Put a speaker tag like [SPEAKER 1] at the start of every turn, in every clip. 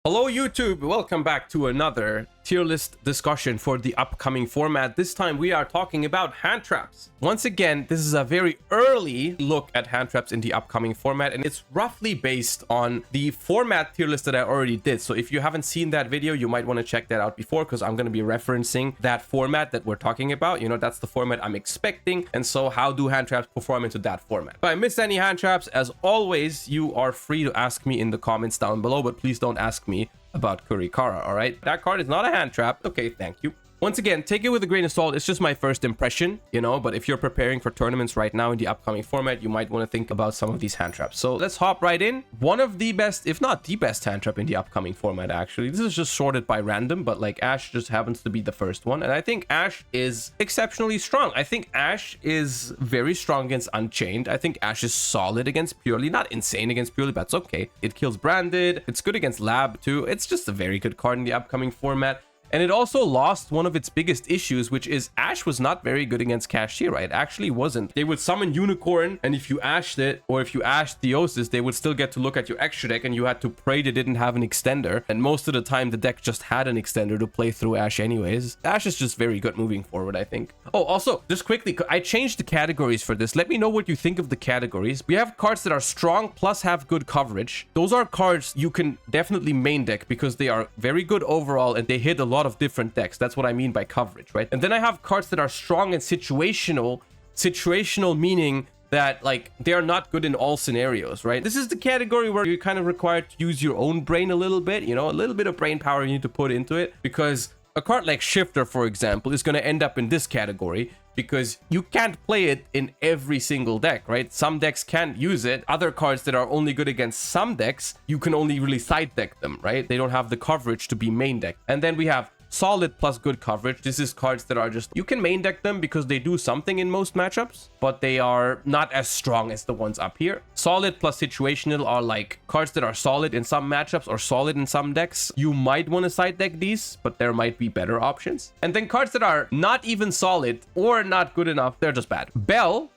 [SPEAKER 1] Hello YouTube, welcome back to another tier list discussion for the upcoming format. This time we are talking about hand traps. Once again, this is a very early look at hand traps in the upcoming format, and it's roughly based on the format tier list that I already did. So if you haven't seen that video, you might want to check that out before, because I'm going to be referencing that format that we're talking about. You know, that's the format I'm expecting, and so how do hand traps perform into that format? If I missed any hand traps, as always, you are free to ask me in the comments down below, but please don't ask me about Kurikara, all right? That card is not a hand trap. Okay, thank you. Once again, take it with a grain of salt. It's just my first impression, you know, but if you're preparing for tournaments right now in the upcoming format, you might want to think about some of these hand traps. So let's hop right in. One of the best, if not the best hand trap in the upcoming format, actually. This is just sorted by random, but like Ash just happens to be the first one. And I think Ash is exceptionally strong. I think Ash is very strong against Unchained. I think Ash is solid against Purely, not insane against Purely, but it's okay. It kills Branded. It's good against Lab too. It's just a very good card in the upcoming format. And it also lost one of its biggest issues, which is Ash was not very good against Kashtira. It actually wasn't. They would summon Unicorn, and if you ashed it, or if you ashed Theosis, they would still get to look at your extra deck, and you had to pray they didn't have an extender. And most of the time, the deck just had an extender to play through Ash anyways. Ash is just very good moving forward, I think. Oh, also, just quickly, I changed the categories for this. Let me know what you think of the categories. We have cards that are strong plus have good coverage. Those are cards you can definitely main deck because they are very good overall, and they hit a lot of different decks. That's what I mean by coverage, right? And then I have cards that are strong and situational. Situational meaning that like they are not good in all scenarios, right? This is the category where you're kind of required to use your own brain a little bit, you know, a little bit of brain power you need to put into it, because a card like Shifter, for example, is going to end up in this category because you can't play it in every single deck, right? Some decks can't use it. Other cards that are only good against some decks, you can only really side deck them, right? They don't have the coverage to be main deck. And then we have solid plus good coverage. This is cards that are just, you can main deck them because they do something in most matchups, but they are not as strong as the ones up here. Solid plus situational are like cards that are solid in some matchups or solid in some decks. You might want to side deck these, but there might be better options. And then cards that are not even solid or not good enough, they're just bad. Bell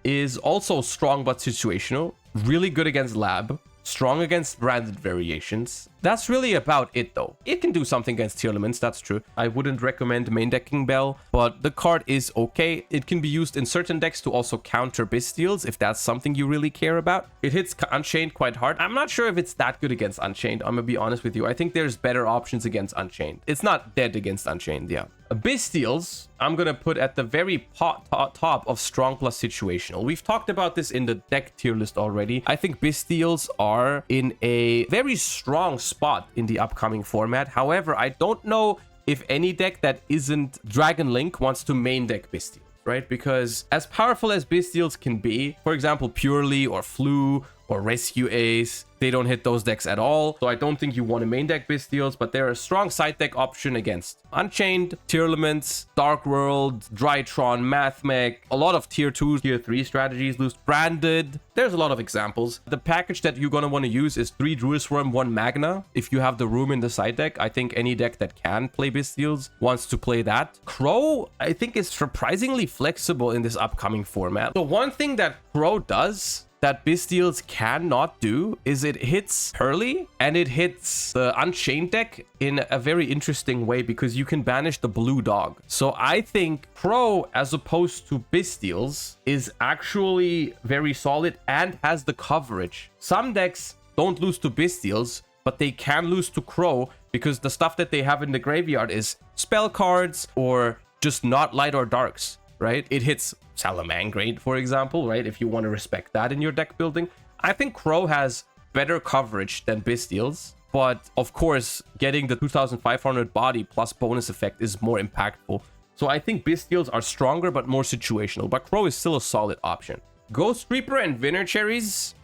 [SPEAKER 1] is also strong but situational, really good against Lab, strong against branded variations. That's really about it though. It can do something against tier elements, that's true. I wouldn't recommend main decking Bell, but the card is okay. It can be used in certain decks to also counter Bystials if that's something you really care about. It hits Unchained quite hard. I'm not sure if it's that good against Unchained, I'm gonna be honest with you. I think there's better options against Unchained. It's not dead against Unchained, yeah. Bystials, I'm gonna put at the very top of strong plus situational. We've talked about this in the deck tier list already. I think Bystials are in a very strong spot in the upcoming format. However, I don't know if any deck that isn't Dragon Link wants to main deck Bystials, right? Because as powerful as Bystials can be, for example, Purely or Flu or Rescue Ace, they don't hit those decks at all. So I don't think you want to main deck Bystials, but they're a strong side deck option against Unchained, Tier Elements, Dark World, Drytron, Mathmech, a lot of tier 2, tier 3 strategies, loose Branded. There's a lot of examples. The package that you're going to want to use is 3 Druisworm, 1 Magna. If you have the room in the side deck, I think any deck that can play Bystials wants to play that. Crow, I think, is surprisingly flexible in this upcoming format. The one thing that Crow does that Bystials cannot do is it hits Hurley and it hits the Unchained deck in a very interesting way because you can banish the blue dog. So I think Crow, as opposed to Bystials, is actually very solid and has the coverage. Some decks don't lose to Bystials, but they can lose to Crow because the stuff that they have in the graveyard is spell cards or just not light or darks, right? It hits Salamangrate, for example, right? If you want to respect that in your deck building. I think Crow has better coverage than Bystials, but of course, getting the 2500 body plus bonus effect is more impactful. So I think Bystials are stronger but more situational, but Crow is still a solid option. Ghost Reaper and Winter Cherries,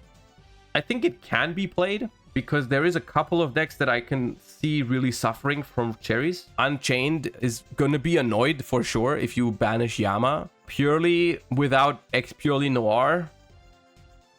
[SPEAKER 1] I think it can be played because there is a couple of decks that I can see really suffering from Cherries. Unchained is going to be annoyed for sure if you banish Yama. Purely without X Purely Noir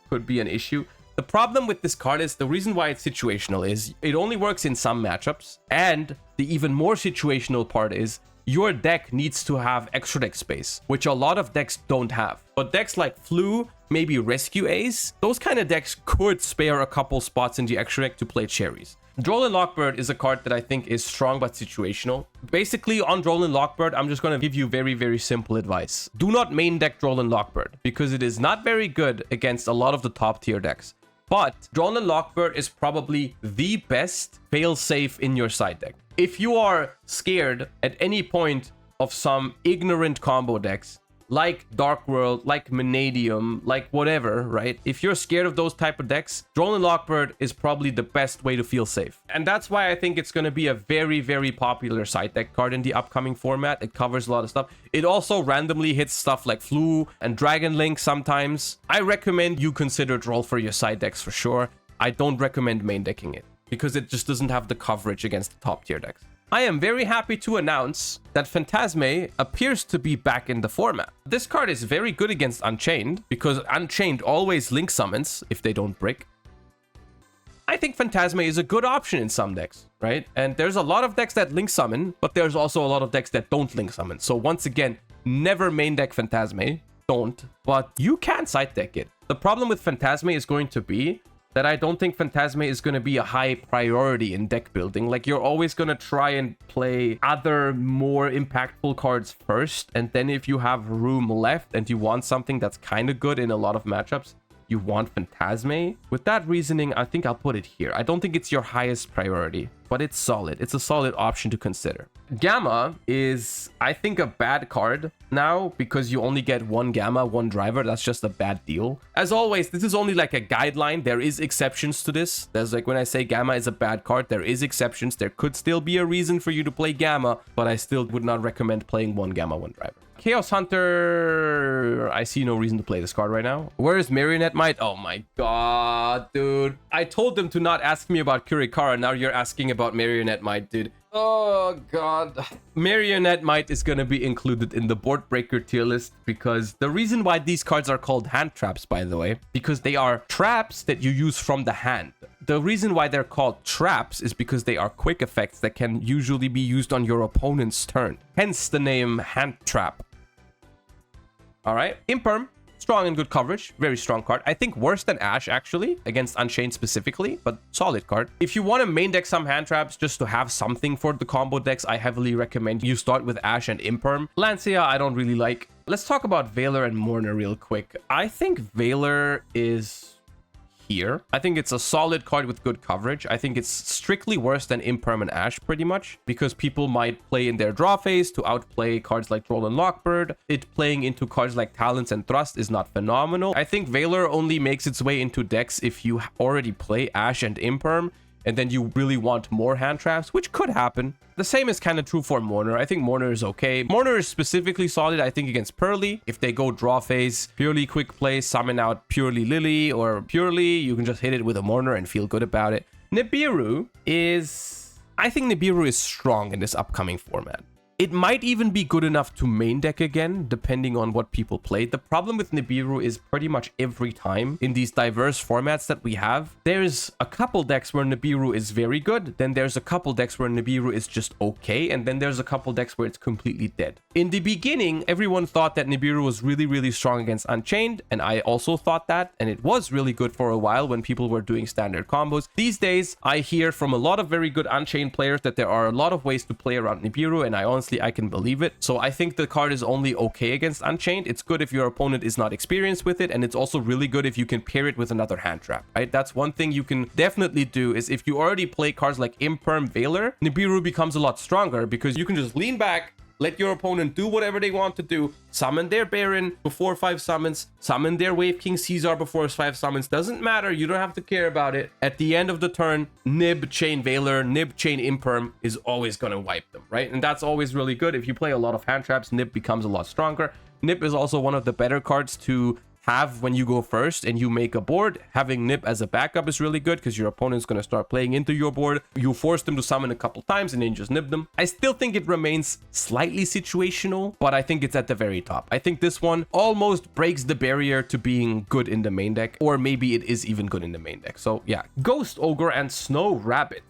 [SPEAKER 1] could be an issue. The problem with this card is the reason why it's situational is it only works in some matchups. And the even more situational part is your deck needs to have extra deck space, which a lot of decks don't have. But decks like Flu, maybe Rescue Ace, those kind of decks could spare a couple spots in the extra deck to play Cherries. Droll Lockbird is a card that I think is strong but situational. Basically, on Droll Lockbird, I'm just going to give you very, very simple advice. Do not main deck Droll Lockbird because it is not very good against a lot of the top tier decks. But Droll Lockbird is probably the best fail-safe in your side deck. If you are scared at any point of some ignorant combo decks, like Dark World, like Manadium, like whatever, right? If you're scared of those type of decks, Droll Lockbird is probably the best way to feel safe. And that's why I think it's going to be a very, very popular side deck card in the upcoming format. It covers a lot of stuff. It also randomly hits stuff like Flu and Dragon Link sometimes. I recommend you consider Droll for your side decks for sure. I don't recommend main decking it because it just doesn't have the coverage against the top tier decks. I am very happy to announce that Phantasme appears to be back in the format. This card is very good against Unchained because Unchained always link summons if they don't brick. I think Phantasme is a good option in some decks, right? And there's a lot of decks that link summon, but there's also a lot of decks that don't link summon. So once again, never main deck Phantasme. Don't. But you can side deck it. The problem with Phantasme is going to be that I don't think Phantasme is going to be a high priority in deck building. Like, you're always going to try and play other more impactful cards first. And then if you have room left and you want something that's kind of good in a lot of matchups, you want Phantasme. With that reasoning, I think I'll put it here. I don't think it's your highest priority, but it's solid. It's a solid option to consider. Gamma is, I think, a bad card now because you only get one Gamma, one driver. That's just a bad deal. As always, this is only like a guideline. There is exceptions to this. There's like when I say Gamma is a bad card, there is exceptions. There could still be a reason for you to play Gamma, but I still would not recommend playing one Gamma, one driver. Chaos Hunter, I see no reason to play this card right now. Where is Marionette Might? Oh my god, dude. I told them to not ask me about Kurikara. Now you're asking about Marionette Might, dude. Oh god. Marionette Might is gonna be included in the board breaker tier list because the reason why these cards are called hand traps, by the way, because they are traps that you use from the hand. The reason why they're called traps is because they are quick effects that can usually be used on your opponent's turn. Hence the name hand trap. All right, Imperm, strong and good coverage, very strong card. I think worse than Ash actually, against Unchained specifically, but solid card. If you want to main deck some hand traps just to have something for the combo decks, I heavily recommend you start with Ash and Imperm. Lancia, I don't really like. Let's talk about Valor and Mourner real quick. I think Valor is here. I think it's a solid card with good coverage. I think it's strictly worse than Imperm and Ash pretty much because people might play in their draw phase to outplay cards like Droll and Lockbird. It playing into cards like Talents and Thrust is not phenomenal. I think Valor only makes its way into decks if you already play Ash and Imperm and then you really want more hand traps, which could happen. The same is kind of true for Mourner. I think Mourner is okay. Mourner is specifically solid, I think, against Pearly. If they go draw phase, purely quick play, summon out purely Lily or purely, you can just hit it with a Mourner and feel good about it. Nibiru is... I think Nibiru is strong in this upcoming format. It might even be good enough to main deck again, depending on what people play. The problem with Nibiru is pretty much every time in these diverse formats that we have, there's a couple decks where Nibiru is very good, then there's a couple decks where Nibiru is just okay, and then there's a couple decks where it's completely dead. In the beginning, everyone thought that Nibiru was really, really strong against Unchained, and I also thought that, and it was really good for a while when people were doing standard combos. These days, I hear from a lot of very good Unchained players that there are a lot of ways to play around Nibiru, and I honestly I can believe it. So I think the card is only okay against Unchained. It's good if your opponent is not experienced with it, and it's also really good if you can pair it with another hand trap, right? That's one thing you can definitely do is if you already play cards like Imperm, Valor, Nibiru becomes a lot stronger because you can just lean back, let your opponent do whatever they want to do, summon their Baron before 5 summons, summon their Wave King Caesar before 5 summons. Doesn't matter. You don't have to care about it. At the end of the turn, Nib chain Valor, Nib chain Imperm is always going to wipe them, right? And that's always really good. If you play a lot of hand traps, Nib becomes a lot stronger. Nib is also one of the better cards to have when you go first and you make a board. Having Nib as a backup is really good because your opponent's going to start playing into your board. You force them to summon a couple times and then just nib them. I still think it remains slightly situational, but I think it's at the very top. I think this one almost breaks the barrier to being good in the main deck, or maybe it is even good in the main deck. So yeah, Ghost Ogre and Snow Rabbit.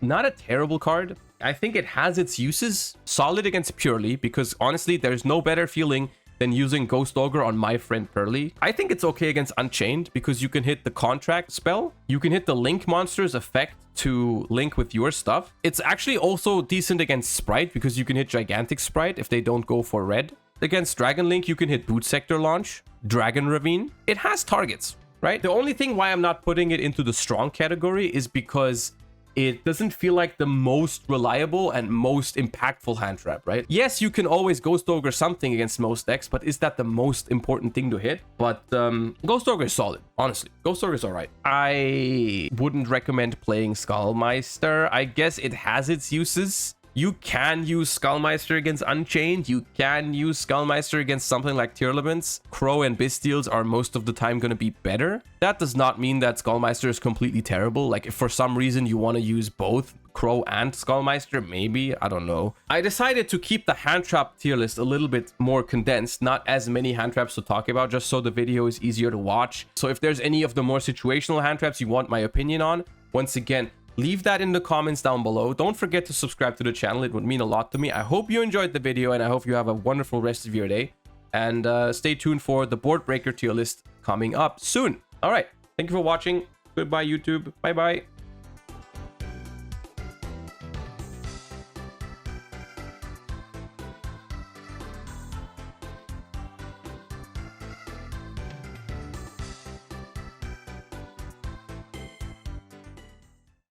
[SPEAKER 1] Not a terrible card. I think it has its uses. Solid against Purely because honestly, there's no better feeling than using Ghost Ogre on my friend Pearly. I think it's okay against Unchained because you can hit the contract spell. You can hit the Link monster's effect to link with your stuff. It's actually also decent against Sprite because you can hit Gigantic Sprite if they don't go for red. Against Dragon Link, you can hit Boot Sector Launch, Dragon Ravine. It has targets, right? The only thing why I'm not putting it into the strong category is because it doesn't feel like the most reliable and most impactful hand trap, right? Yes, you can always Ghost Ogre something against most decks, but is that the most important thing to hit? But Ghost Ogre is solid, honestly. Ghost Ogre is all right. I wouldn't recommend playing Skullmeister. I guess it has its uses. You can use Skullmeister against Unchained. You can use Skullmeister against something like Tearlaments. Crow and Bystials are most of the time going to be better. That does not mean that Skullmeister is completely terrible. Like if for some reason you want to use both Crow and Skullmeister, maybe, I don't know. I decided to keep the hand trap tier list a little bit more condensed, not as many hand traps to talk about, just so the video is easier to watch. So if there's any of the more situational hand traps you want my opinion on, once again, leave that in the comments down below. Don't forget to subscribe to the channel. It would mean a lot to me. I hope you enjoyed the video and I hope you have a wonderful rest of your day. And stay tuned for the board breaker tier list coming up soon. All right. Thank you for watching. Goodbye, YouTube. Bye-bye.